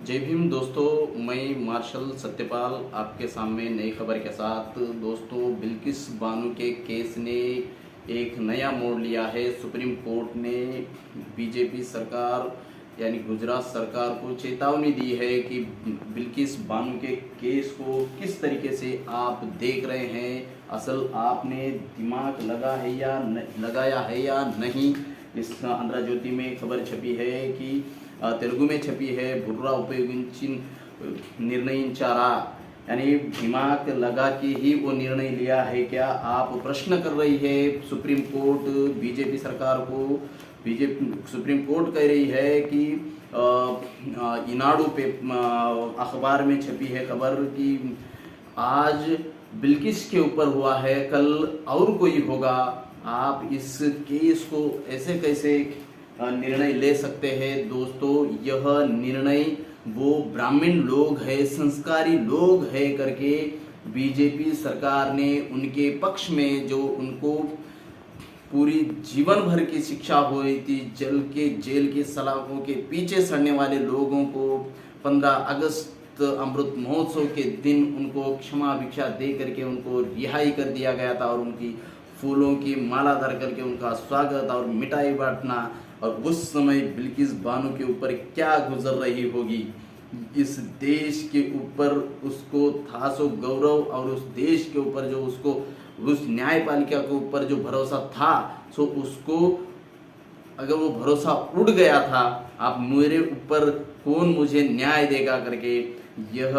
जय भीम दोस्तों, मैं मार्शल सत्यपाल आपके सामने नई खबर के साथ। दोस्तों, बिल्किस बानो के केस ने एक नया मोड़ लिया है। सुप्रीम कोर्ट ने बीजेपी सरकार यानी गुजरात सरकार को चेतावनी दी है कि बिल्किस बानो के केस को किस तरीके से आप देख रहे हैं, असल आपने दिमाग लगाया है या नहीं। इस आंध्र ज्योति में खबर छपी है कि तेलुगु में छपी है, बुर्रा उपयोगिंची निर्णయించారా, यानी दिमाग लगा के ही वो निर्णय लिया है क्या। आप प्रश्न कर रही है सुप्रीम कोर्ट बीजेपी सरकार को। बीजेपी सुप्रीम कोर्ट कह रही है कि इनाडू पे अखबार में छपी है खबर कि आज बिल्किस के ऊपर हुआ है, कल और कोई होगा। आप इस केस को ऐसे कैसे निर्णय ले सकते हैं। दोस्तों, यह निर्णय वो ब्राह्मण लोग हैं, संस्कारी लोग हैं करके बीजेपी सरकार ने उनके पक्ष में, जो उनको पूरी जीवन भर की शिक्षा हुई थी, जेल के सलाखों के पीछे सड़ने वाले लोगों को 15 अगस्त अमृत महोत्सव के दिन उनको क्षमा भिक्षा दे करके उनको रिहाई कर दिया गया था और उनकी फूलों की माला धर करके उनका स्वागत और मिठाई बांटना। और उस समय बिल्किस बानो के ऊपर क्या गुजर रही होगी। इस देश के ऊपर उसको था सो गौरव, और उस देश के ऊपर जो उसको, उस न्यायपालिका के ऊपर जो भरोसा था, सो उसको अगर वो भरोसा उड़ गया था, आप मेरे ऊपर कौन मुझे न्याय देगा करके। यह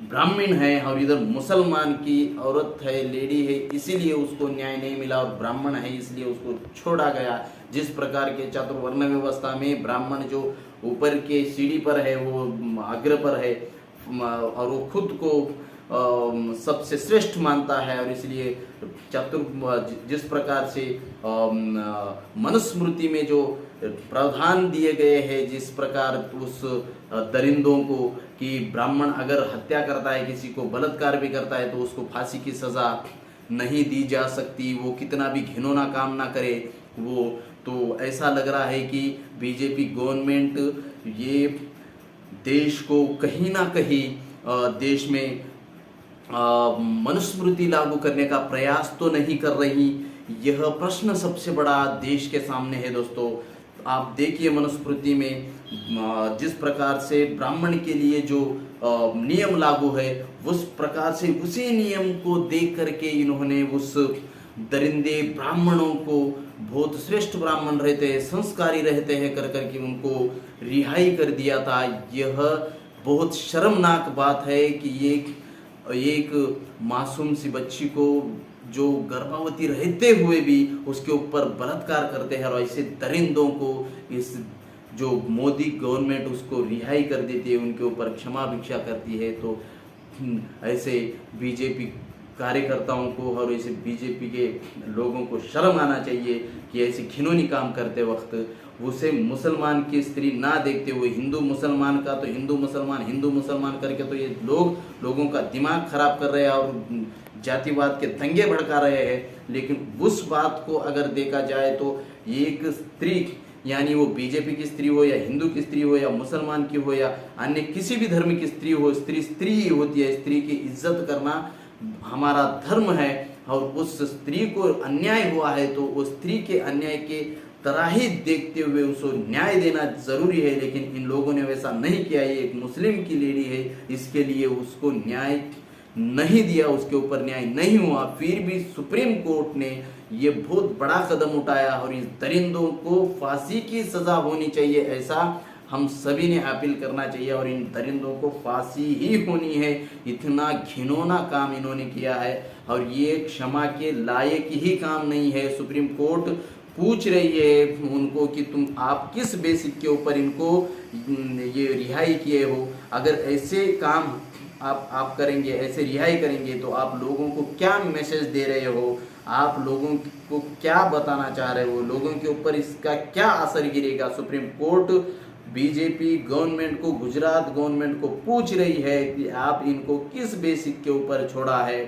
ब्राह्मण है और इधर मुसलमान की औरत है, लेडी है, इसीलिए उसको न्याय नहीं मिला, और ब्राह्मण है इसलिए उसको छोड़ा गया। जिस प्रकार के चातुर्वर्ण व्यवस्था में ब्राह्मण जो ऊपर के सीढ़ी पर है, वो अग्र पर है, और वो खुद को सबसे श्रेष्ठ मानता है, और इसलिए जिस प्रकार से मनुस्मृति में जो प्रावधान दिए गए हैं, जिस प्रकार उस दरिंदों को कि ब्राह्मण अगर हत्या करता है, किसी को बलात्कार भी करता है, तो उसको फांसी की सज़ा नहीं दी जा सकती, वो कितना भी घिनौना काम ना करे वो। तो ऐसा लग रहा है कि बीजेपी गवर्नमेंट ये देश को कहीं ना कहीं देश में मनुस्मृति लागू करने का प्रयास तो नहीं कर रही। यह प्रश्न सबसे बड़ा देश के सामने है। दोस्तों, आप देखिए मनुस्मृति में जिस प्रकार से ब्राह्मण के लिए जो नियम लागू है, उस प्रकार से उसी नियम को देख करके इन्होंने उस दरिंदे ब्राह्मणों को, बहुत श्रेष्ठ ब्राह्मण रहते हैं, संस्कारी रहते हैं, कर करके उनको रिहाई कर दिया था। यह बहुत शर्मनाक बात है कि एक मासूम सी बच्ची को जो गर्भवती रहते हुए भी उसके ऊपर बलात्कार करते हैं, और ऐसे दरिंदों को इस जो मोदी गवर्नमेंट उसको रिहाई कर देती है, उनके ऊपर क्षमा भिक्षा करती है। तो ऐसे बीजेपी कार्यकर्ताओं को और ऐसे बीजेपी के लोगों को शर्म आना चाहिए कि ऐसे घिनौनी काम करते वक्त उसे मुसलमान की स्त्री ना देखते हुए हिंदू मुसलमान का, तो हिंदू मुसलमान करके तो ये लोगों का दिमाग खराब कर रहे हैं और जातिवाद के दंगे भड़का रहे हैं। लेकिन उस बात को अगर देखा जाए तो एक स्त्री, यानी वो बीजेपी की स्त्री हो या हिंदू की स्त्री हो या मुसलमान की हो या अन्य किसी भी धर्म की स्त्री हो, स्त्री ही होती है। स्त्री की इज्जत करना हमारा धर्म है, और उस स्त्री को अन्याय हुआ है तो उस स्त्री के अन्याय के तरह ही देखते हुए उसको न्याय देना जरूरी है। लेकिन इन लोगों ने वैसा नहीं किया। ये एक मुस्लिम की लेडी है, इसके लिए उसको न्याय नहीं दिया, उसके ऊपर न्याय नहीं हुआ। फिर भी सुप्रीम कोर्ट ने ये बहुत बड़ा कदम उठाया, और इस दरिंदों को फांसी की सजा होनी चाहिए, ऐसा हम सभी ने अपील करना चाहिए। और इन दरिंदों को फांसी ही होनी है। इतना घिनौना काम इन्होंने किया है, और ये क्षमा के लायक ही काम नहीं है। सुप्रीम कोर्ट पूछ रही है उनको कि आप किस बेसिक के ऊपर इनको ये रिहाई किए हो। अगर ऐसे काम आप करेंगे, ऐसे रिहाई करेंगे, तो आप लोगों को क्या मैसेज दे रहे हो, आप लोगों को क्या बताना चाह रहे हो, लोगों के ऊपर इसका क्या असर गिरेगा। सुप्रीम कोर्ट बीजेपी गवर्नमेंट को, गुजरात गवर्नमेंट को पूछ रही है कि आप इनको किस बेसिक के ऊपर छोड़ा है।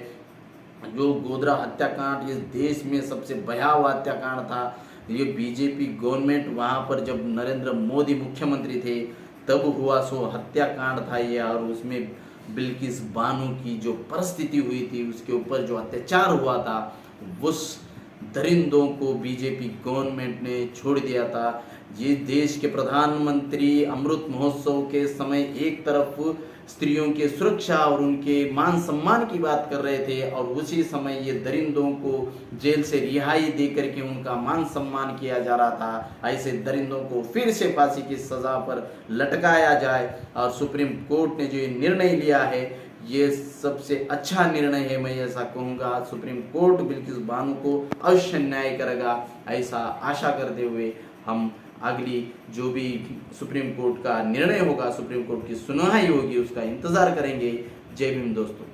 जो गोधरा हत्याकांड इस देश में सबसे भयावह हत्याकांड था, ये बीजेपी गवर्नमेंट वहाँ पर जब नरेंद्र मोदी मुख्यमंत्री थे तब हुआ सो हत्याकांड था ये, और उसमें बिल्किस बानो की जो परिस्थिति हुई थी, उसके ऊपर जो अत्याचार हुआ था, उस दरिंदों को बीजेपी गवर्नमेंट ने छोड़ दिया था। ये देश के प्रधानमंत्री अमृत महोत्सव के समय एक तरफ स्त्रियों की सुरक्षा और उनके मान सम्मान की बात कर रहे थे, और उसी समय ये दरिंदों को जेल से रिहाई दे करके उनका मान सम्मान किया जा रहा था। ऐसे दरिंदों को फिर से फांसी की सज़ा पर लटकाया जाए, और सुप्रीम कोर्ट ने जो ये निर्णय लिया है, ये सबसे अच्छा निर्णय है, मैं ऐसा कहूँगा। सुप्रीम कोर्ट बिल्किस बानो को अवश्य न्याय करेगा, ऐसा आशा करते हुए हम अगली जो भी सुप्रीम कोर्ट का निर्णय होगा, सुप्रीम कोर्ट की सुनवाई होगी, उसका इंतज़ार करेंगे। जय भीम दोस्तों।